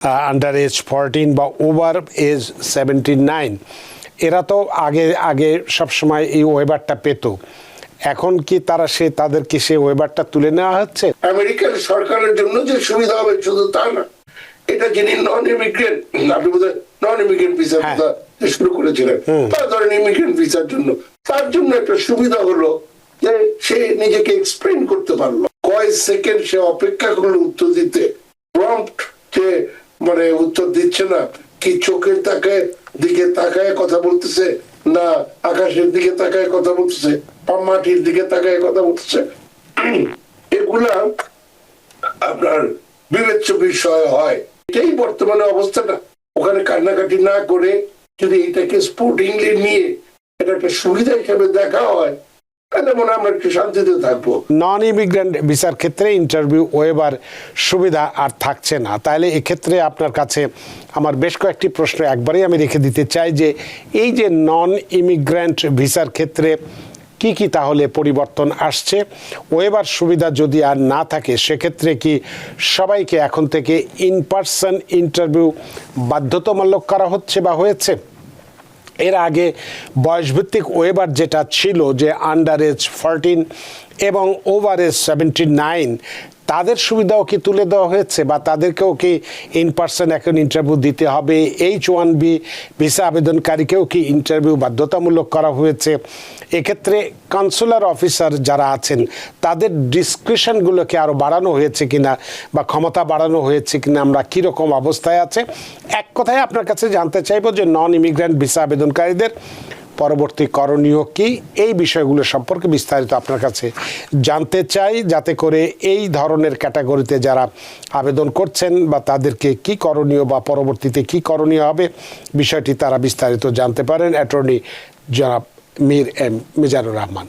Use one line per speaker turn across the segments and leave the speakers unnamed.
Under age 14 বা over age 79, এরা তো আগে আগে সবসময় এই ওয়েবারটা পেত। এখন কি তাদেরকে সেই ওয়েবারটা তুলে নেওয়া হচ্ছে?
আমেরিকার সরকারের জন্য যে সুবিধা হবে শুধু তা না, এটা যিনি নন ইমিগ্রেন্ট, আপনি বোধহয় নন ইমিগ্রেন্ট ভিসার কথা শুরু করেছিলেন, বা ধরেন ইমিগ্রেন্ট ভিসার জন্য, তার জন্য একটা সুবিধা হলো যে সে নিজেকে এক্সপ্লেন করতে পারলো। কয় সেকেন্ড সে অপেক্ষা করলো উত্তর দিতে, প্রম্পট যে মানে উত্তর দিচ্ছে না, কি চোখের দিকে তাকায় কথা বলতেছে, না আকাশের দিকে তাকায় কথা বলতেছে, বা মাটির দিকে তাকায় কথা বলতেছে, এগুলা আপনার বিবেচ্য বিষয় হয়। এটাই বর্তমানে অবস্থাটা। ওখানে কান্নাকাটি না করে যদি এটাকে স্পোর্টিংলি নিয়ে এটা একটা সুবিধা হিসেবে দেখা হয়, তাহলে মনে হয় আমরা একটু শান্তিতে থাকবো।
নন ইমিগ্রেন্ট ভিসার ক্ষেত্রে ইন্টারভিউ ওয়েবার সুবিধা আর থাকছে না। তাহলে এক্ষেত্রে আপনার কাছে আমার বেশ কয়েকটি প্রশ্ন একবারেই আমি রেখে দিতে চাই যে এই যে নন ইমিগ্রেন্ট ভিসার ক্ষেত্রে কি কি তাহলে পরিবর্তন আসছে? ওয়েবার সুবিধা যদি আর না থাকে সেক্ষেত্রে কি সবাইকে এখন থেকে ইন পার্সন ইন্টারভিউ বাধ্যতামূলক করা হচ্ছে বা হয়েছে? এর আগে বয়সভিত্তিক ওয়েবার যেটা ছিল যে আন্ডার এজ 14 এবং ওভার এজ 79, তাদের সুবিধাও কি তুলে দেওয়া হয়েছে বা তাদেরকেও কি ইন পার্সন এখন ইন্টারভিউ দিতে হবে? H1B ভিসা আবেদনকারীকেও কি ইন্টারভিউ বাধ্যতামূলক করা হয়েছে? এক্ষেত্রে কনসুলার অফিসার যারা আছেন তাদের ডিসক্রিপশনগুলোকে আরও বাড়ানো হয়েছে কিনা বা ক্ষমতা বাড়ানো হয়েছে কিনা, আমরা কীরকম অবস্থায় আছে? এক কথায় আপনার কাছে জানতে চাইব যে নন ইমিগ্রেন্ট ভিসা আবেদনকারীদের পরবর্তী করণীয় কি, এই বিষয়গুলো সম্পর্কে বিস্তারিত আপনার কাছে জানতে চাই, যাতে করে এই ধরনের ক্যাটাগরিতে যারা আবেদন করছেন বা তাদেরকে কি করণীয় বা পরবর্তীতে কি করণীয় হবে বিষয়টি তারা বিস্তারিত জানতে পারেন। অ্যাটর্নি জনাব মীর এম মিজানুর রহমান।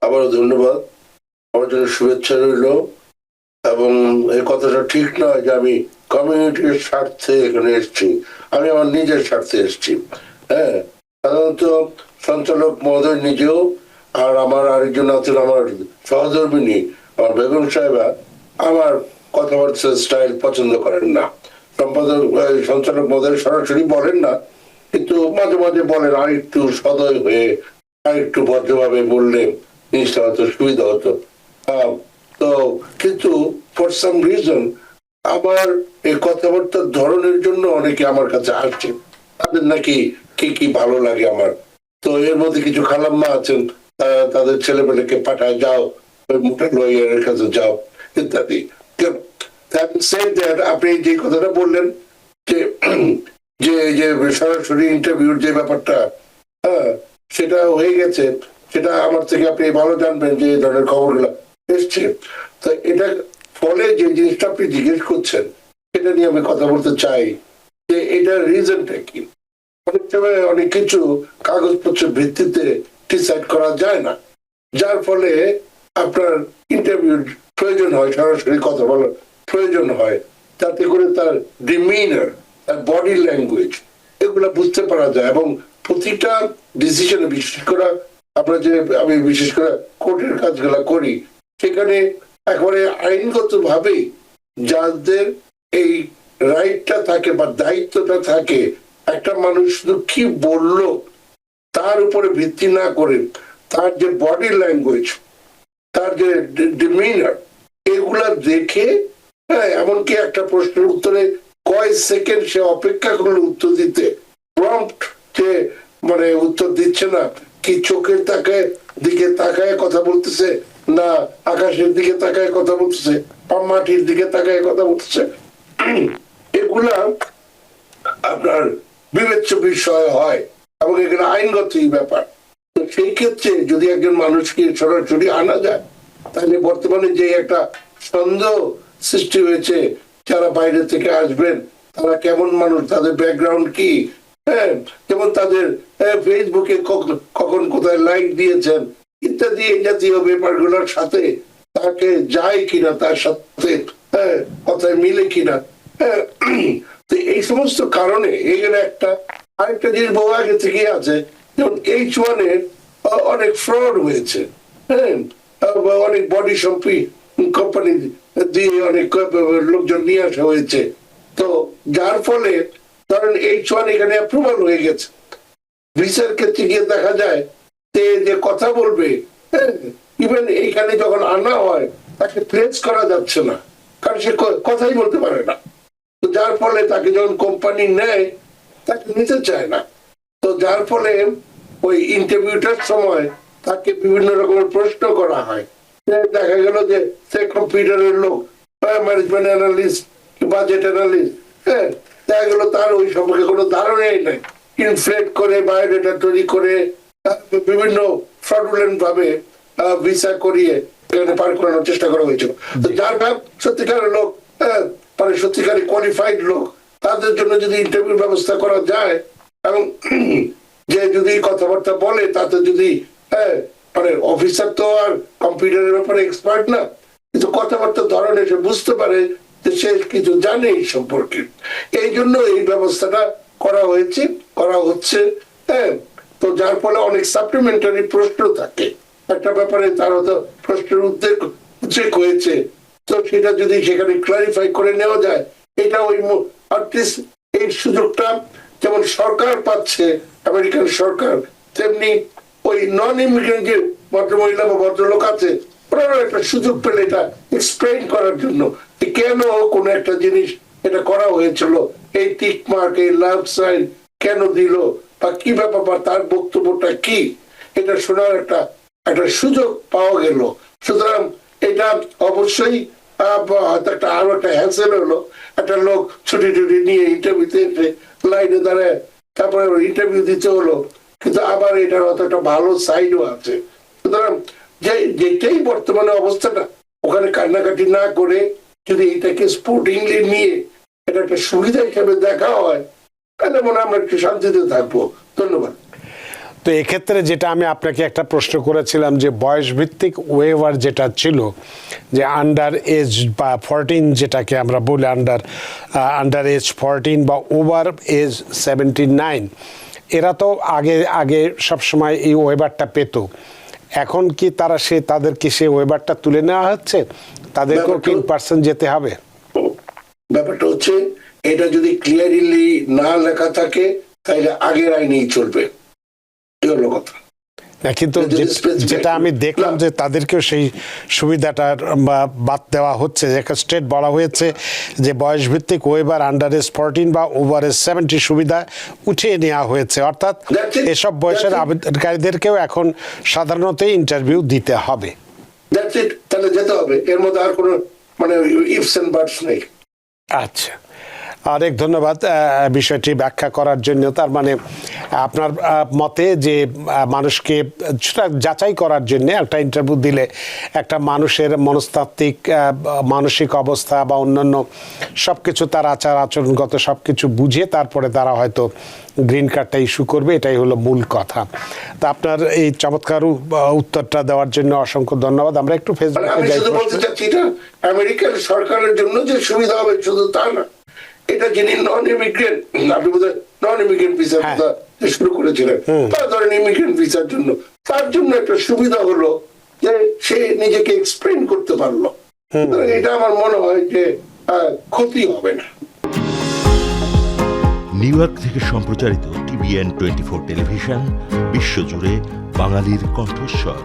আবারও ধন্যবাদ, আমার জন্য শুভেচ্ছা রইল। এবং এই কথাটা ঠিক নয় যে আমি কমিউনিটির স্বার্থে এখানে এসেছি, আমি আমার নিজের স্বার্থে এসেছি। হ্যাঁ, সাধারণত সঞ্চালক মহোদয় নিজেও আর আমার আরেকজন আছেন আমার সহধর্মিনী আমার বেগম সাহেবা আমার কথাবার্তার স্টাইল পছন্দ করেন না। সঞ্চালক মহোদয় সরাসরি বলেন না, কিন্তু মাঝে মাঝে বলেন আর একটু সদয় হয়ে আর একটু ভদ্রভাবে বললে জিনিসটা হয়তো সুবিধা হতো। তো কিন্তু ফর সাম রিজন আমার এই কথাবার্তার ধরনের জন্য অনেকে আমার কাছে আসছে, তাদের নাকি কি কি ভালো লাগে আমার। তো এর মধ্যে কিছু খালাম্মা আছেন, তাদের ছেলেমেয়েকে পাঠায়, যাও মোটা লয়ারের কাছে যাও ইত্যাদি। আপনি যে কথাটা বললেন যে যে সরাসরি ইন্টারভিউর যে ব্যাপারটা, হ্যাঁ সেটা হয়ে গেছে, সেটা আমার থেকে আপনি ভালো জানবেন যে এই ধরনের খবরগুলো এসছে। তো এটা ফলে যে জিনিসটা আপনি জিজ্ঞেস করছেন সেটা নিয়ে আমি কথা বলতে চাই যে এটার রিজনটা কি। অনেক সময় অনেক কিছু কাগজপত্রের ভিত্তিতে ডিসাইড করা যায় না, যার ফলে আপনার ইন্টারভিউ প্রয়োজন হয়, সরাসরি কথা বলার প্রয়োজন হয়, যাতে করে তার ডিমিনার, তার বডি ল্যাঙ্গুয়েজ এগুলা বুঝতে পারা যায়। এবং প্রতিটা ডিসিশনে, বিশেষ করে আমরা যে আমি বিশেষ করে কোর্টের কাজগুলা করি, সেখানে একেবারে আইনগত ভাবে যাদের এই রাইটটা থাকে বা দায়িত্বটা থাকে, একটা মানুষ শুধু কি বললো তার উপরে ভিত্তি না করে তার যে বডি ল্যাঙ্গুয়েজ, তার যে ডিমিনার, এগুলা দেখে, হ্যাঁ এমনকি একটা প্রশ্নের উত্তরে কয় সেকেন্ড সে অপেক্ষা করলো উত্তর দিতে, প্রম্পট যে মানে উত্তর দিচ্ছে না, কি চোখের দিকে তাকায় কথা বলতেছে, না আকাশের দিকে তাকায় কথা বলতেছে, বা মাটির দিকে তাকায় কথা বলতেছে, এগুলা আপনার বিবেচ্য বিষয় হয় এবং এখানে আইনগতই ব্যাপার। তো সেই ক্ষেত্রে যদি একজন মানুষকে সরাসরি আনা যায়, তাহলে বর্তমানে যে একটা সন্দেহ সৃষ্টি হয়েছে যারা বাইরে থেকে আসবেন তারা কেমন মানুষ, তাদের ব্যাকগ্রাউন্ড কি, হ্যাঁ যেমন তাদের ফেসবুকে কখন কোথায় লাইক দিয়েছেন ইত্যাদি, এই জাতীয় ব্যাপারগুলোর সাথে তাকে যায় কিনা, তার সাথে হ্যাঁ কথায় মিলে কিনা, হ্যাঁ। তো এই সমস্ত কারণে এখানে একটা আরেকটা জিনিস বহু আগে থেকে আছে, যেমন H1 এর অনেক ফ্রড হয়েছে, হ্যাঁ অনেক বডি কোম্পানি দিয়ে অনেক লোকজন নিয়ে আসা হয়েছে। তো যার ফলে ধরেন H1 এখানে অ্যাপ্রুভাল হয়ে গেছে, ভিসার ক্ষেত্রে গিয়ে দেখা যায় যে কথা বলবে, ইভেন এইখানে যখন আনা হয় তাকে প্লেস করা যাচ্ছে না, কারণ সে কথাই বলতে পারে না। তো যার ফলে তাকে যখন কোম্পানি নেয় তাকে নিতে চায় না। তো যার ফলে ওই ইন্টারভিউটার সময় তাকে বিভিন্ন রকমের প্রশ্ন করা হয়। দেখা গেল যে সে কম্পিউটারের লোক, ম্যানেজমেন্ট অ্যানালিস্ট, বাজেট অ্যানালিস্ট, হ্যাঁ, দেখা গেল তার ওই সম্পর্কে কোনো ধারণাই নাই, ইনফ্লেট করে বায়োডাটা তৈরি করে বিভিন্ন ফ্রডুলেন্ট ভাবে ভিসা করিয়ে এখানে পার করানোর চেষ্টা করা হয়েছিল। তো যার ভাব সত্যিকারের লোক, মানে সত্যিকারের কোয়ালিফাইড লোক, তাদের জন্য যদি ইন্টারভিউ ব্যবস্থা করা যায় এবং যে যদি কথাবার্তা বলে তাতে যদি মানে অফিসার তো আর কম্পিউটারের ব্যাপারে এক্সপার্ট না, কিন্তু কথাবার্তার ধরনে সে বুঝতে পারে যে সে কিছু জানে এই সম্পর্কে। এই জন্য এই ব্যবস্থাটা করা হয়েছে, করা হচ্ছে। হ্যাঁ, তো যার ফলে অনেক সাপ্লিমেন্টারি প্রশ্ন থাকে একটা ব্যাপারে, তার হয়তো প্রশ্নের উদ্বেগ হয়েছে, তো সেটা যদি সেখানে ক্লারিফাই করে নেওয়া যায়, এটা ওই আর্টিস্ট এই সুযোগটা যেমন সরকার পাচ্ছে, আমেরিকান সরকার, তেমনি ওই নন ইমিগ্রেন্ট যে ভদ্রমহিলা বা ভদ্রলোক আছে ওনারও একটা সুযোগ পেলে এটা এক্সপ্লেইন করার জন্য কেন কোন একটা জিনিস এটা করা হয়েছিল, এই টিক মার্ক, এই লাভ সাইন কেন দিল, বা কি ব্যাপার, বা তার বক্তব্যটা কি, এটা শোনার একটা সুযোগ পাওয়া গেল। সুতরাং এটা অবশ্যই হয়তো একটা আরো একটা হ্যাসেল হলো, একটা লোক ছুটি টুটি নিয়ে ইন্টারভিউতে এসে লাইনে দাঁড়ায় তারপরে ইন্টারভিউ দিতে হলো, কিন্তু আবার এটার হয়তো একটা ভালো সাইডও আছে। সুতরাং যেটাই বর্তমানে অবস্থাটা, ওখানে কান্নাকাটি না করে যদি এটাকে স্পোর্টিংলি নিয়ে এটা একটা সুবিধা হিসেবে দেখা হয়, তাহলে মনে হয় আমরা একটু শান্তিতে থাকবো। ধন্যবাদ।
তো এক্ষেত্রে যেটা আমি আপনাকে একটা প্রশ্ন করেছিলাম যে বয়স ভিত্তিক ওয়েভার যেটা ছিল, যে আন্ডার এজ বা 14 যেটাকে আমরা বলি আন্ডার এজ 14 বা ওভার এজ 79, এরা তো আগে সবসময় এই ওয়েভারটা পেত। এখন কি তাদেরকে সেই ওয়েভারটা তুলে নেওয়া হচ্ছে, তাদেরকেও কি পার্সেন্ট যেতে হবে?
ব্যাপারটা হচ্ছে এটা যদি ক্লিয়ারলি না লেখা থাকে তাহলে আগের আইনেই চলবে, এই হলো কথা।
কিন্তু যেটা আমি দেখলাম যে তাদেরকেও সেই সুবিধাটার বাদ দেওয়া হচ্ছে, একটা স্টেট বলা হয়েছে যে বয়স ভিত্তিক ওয়েভার আন্ডার এজ 14 বা ওভার এজ 70 সুবিধা উঠিয়ে নেওয়া হয়েছে, অর্থাৎ এসব বয়সের আবেদনকারীদেরকেও এখন সাধারণত ইন্টারভিউ দিতে হবে।
তাহলে যেতে হবে, এর মধ্যে আর কোনো মানে ইফস এন্ড বাটস নেই।
আচ্ছা, অনেক ধন্যবাদ বিষয়টি ব্যাখ্যা করার জন্য। তার মানে আপনার মতে যে মানুষকে যাচাই করার জন্য একটা ইন্টারভিউ দিলে একটা মানুষের মনস্তাত্ত্বিক মানসিক অবস্থা বা অন্যান্য সব কিছু, তার আচার আচরণগত সব কিছু বুঝে তারপরে তারা হয়তো গ্রিন কার্ডটা ইস্যু করবে, এটাই হলো মূল কথা। তা আপনার এই চমৎকার উত্তরটা দেওয়ার জন্য অসংখ্য ধন্যবাদ। আমরা একটু ফেসবুকে যাই।
আমেরিকান সরকারের জন্য যে সুবিধা হবে শুধু তা না, এটা যিনি নন ইমিগ্রেন্ট, আপনি বোধহয় নন ইমিগ্রেন্ট ভিসা শুরু করেছিলেন, তারা ধরেন ইমিগ্রেন্ট ভিসার জন্য, তার জন্য একটা সুবিধা হলো যে সে নিজেকে এক্সপ্লেইন করতে পারলো। এটা আমার মনে হয় যে ক্ষতি হবে না।
নিউ ইয়র্ক থেকে সম্প্রচারিত TVN 24 টেলিভিশন, বিশ্বজুড়ে বাঙালির কণ্ঠস্বর।